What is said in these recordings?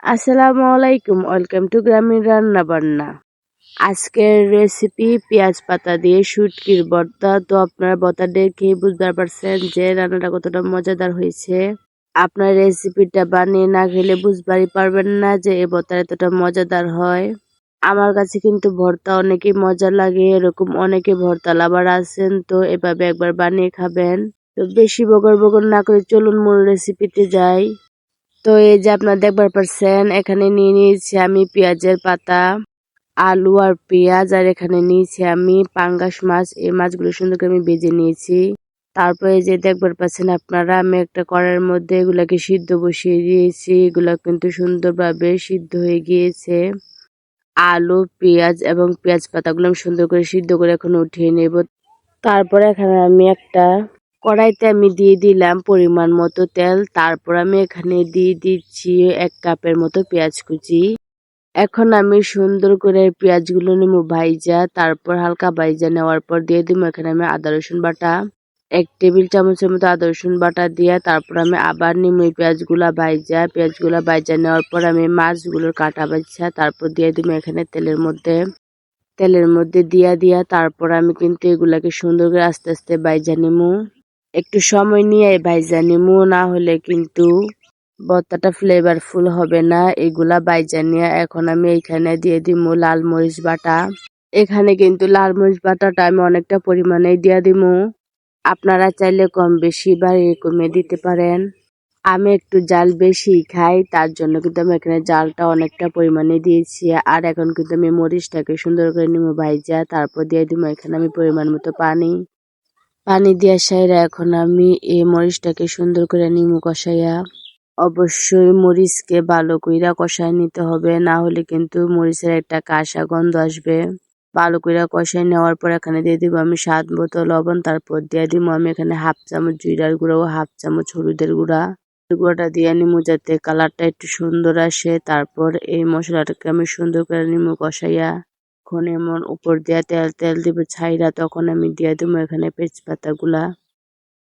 আসসালামু আলাইকুম, welcome to গ্রামীণ রান্না বান্না। আজকের রেসিপি পেঁয়াজ পাতা দিয়ে শুটকির ভর্তা। তো আপনারা ভর্তা দেখে বুঝতে পারছেন যে রান্নাটা কতটা মজাদার হয়েছে। আপনার রেসিপিটা বানিয়ে না খেলে বুঝবারই পারবেন না যে এই ভর্তা এতটা মজাদার হয়। আমার কাছে কিন্তু ভর্তা অনেকই মজা লাগে, এরকম অনেকে ভর্তা লাভার আছেন, তো এভাবে একবার বানিয়ে খাবেন। তো বেশি বগর বগর না করে চলুন মূল রেসিপিতে যাই। তো এই যে আপনারা দেখবার পারছেন, এখানে নিয়ে নিয়েছি আমি পেঁয়াজের পাতা, আলু আর পেঁয়াজ, আর এখানে নিয়েছি আমি পাঙ্গাস মাছ। এই মাছগুলো সুন্দর করে আমি ভেজে নিয়েছি। তারপরে যে দেখবার পাচ্ছেন আপনারা, আমি একটা কড়াইয়ের মধ্যে এগুলাকে সিদ্ধ বসিয়ে দিয়েছি। এগুলা কিন্তু সুন্দরভাবে সিদ্ধ হয়ে গিয়েছে। আলু, পেঁয়াজ এবং পেঁয়াজ পাতাগুলো আমি সুন্দর করে সিদ্ধ করে এখন উঠিয়ে নেব। তারপরে এখানে আমি একটা কড়াইতে আমি দিয়ে দিলাম পরিমাণ মতো তেল। তারপর আমি এখানে দিয়ে দিচ্ছি 1 কাপের মতো পেঁয়াজ কুচি। এখন আমি সুন্দর করে পেঁয়াজগুলো নেবো ভাইজা। তারপর হালকা ভাইজা নেওয়ার পর দিয়ে দিব এখানে আমি আদা রসুন বাটা, 1 টেবিল চামচের মতো আদা রসুন বাটা দিয়ে তারপর আমি আবার নিব এই পেঁয়াজগুলা ভাইজা নেওয়ার পর আমি মাছগুলোর কাটা বাছা তারপর দিয়ে দিব এখানে তেলের মধ্যে দিয়া তারপর আমি কিন্তু এগুলাকে সুন্দর করে আস্তে আস্তে ভাইজা নিমু। একটু সময় নিয়ে ভাইজা নিমু, না হলে কিন্তু ভর্তাটা ফ্লেভারফুল হবে না। এগুলা ভাইজা নিয়ে এখন আমি এখানে দিয়ে দিমু লাল মরিচ বাটা। এখানে কিন্তু লাল মরিচ বাটাটা আমি অনেকটা পরিমাণে দিয়ে দিমু। আপনারা চাইলে কম বেশি বাড়িয়ে কমিয়ে দিতে পারেন। আমি একটু জাল বেশি খাই, তার জন্য কিন্তু আমি এখানে জালটা অনেকটা পরিমাণে দিয়েছি। আর এখন কিন্তু আমি মরিচটাকে সুন্দর করে নিমু ভাইজা, তারপর দিয়ে দিব এখানে আমি পরিমাণ মতো পানি দিয়া সাইরা এখন আমি এই মরিচটাকে সুন্দর করে নিমু কষাইয়া। অবশ্যই মরিচকে ভালো কইরা কষায় নিতে হবে, না হলে কিন্তু মরিচের একটা কাঁচা গন্ধ আসবে। ভালো কইরা কষায় নেওয়ার পর এখানে দিয়ে দিব আমি স্বাদ মতো লবণ। তারপর দিয়ে দিব আমি এখানে 1/2 চামচ জিরার গুঁড়া ও 1/2 চামচ হলুদের গুঁড়াটা দিয়ে নিমু যাতে কালারটা একটু সুন্দর আসে। তারপর এই মশলাটাকে আমি সুন্দর করে নিমু কষাইয়া। এখন এমন উপর দিয়া তেল দিব ছাইরা, তখন আমি দিয়ে দিব এখানে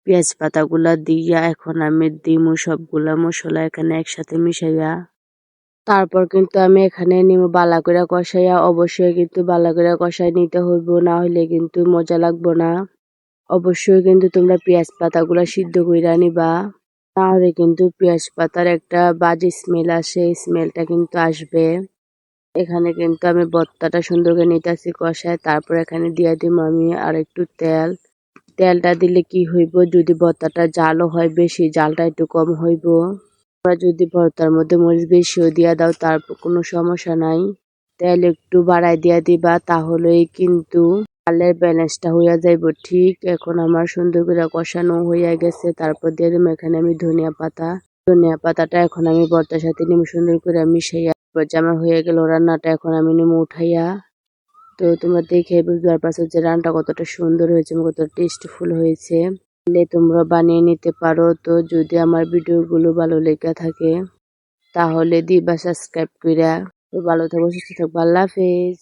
পেঁয়াজ পাতাগুলা দিয়া এখন আমি দিমু সবগুলা মশলা এখানে একসাথে মিশাইয়া। তারপর কিন্তু আমি এখানে নিমু বালা করে কষাইয়া। অবশ্যই কিন্তু বালা করে কষাই নিতে হইব, না হলে কিন্তু মজা লাগবো না। অবশ্যই কিন্তু তোমরা পেঁয়াজ পাতাগুলা সিদ্ধ কইরা নিবা, না হলে কিন্তু পেঁয়াজ পাতার একটা বাজে স্মেল আসে, স্মেলটা কিন্তু আসবে। এখানে কিন্তু আমি ভর্তাটা সুন্দর করে নিতেছি কষায়। তারপর এখানে দিয়ে দিব আমি আর একটু তেলটা দিলে কি হইব, যদি ভর্তাটা জালও হয় বেশি, জালটা একটু কম হইব। তোমরা যদি ভর্তার মধ্যে মরিচ বেশিও দিয়া দাও তার কোনো সমস্যা নাই, তেল একটু বাড়াই দিয়া দিবা, তাহলেই কিন্তু চালের ব্যালেন্সটা হইয়া যাইব ঠিক। এখন আমার সুন্দর করে কষানো হইয়া গেছে। তারপর দিয়ে দিব এখানে আমি ধনিয়া পাতাটা এখন আমি ভর্তার সাথে নিমু সুন্দর করে মিশাইয়া। আমার হয়ে গেল রান্নাটা, এখন আমি নিমু উঠাইয়া। তো তোমরা দেখে বুঝতে পারছো যে রান্নাটা কতটা সুন্দর হয়েছে, কতটা টেস্টফুল হয়েছে। তোমরা বানিয়ে নিতে পারো। তো যদি আমার ভিডিওগুলো ভালো লেগে থাকে তাহলে দিবা সাবস্ক্রাইব কইরা। তো ভালো থাকো, সুস্থ থাকো, আল্লাহ হাফেজ।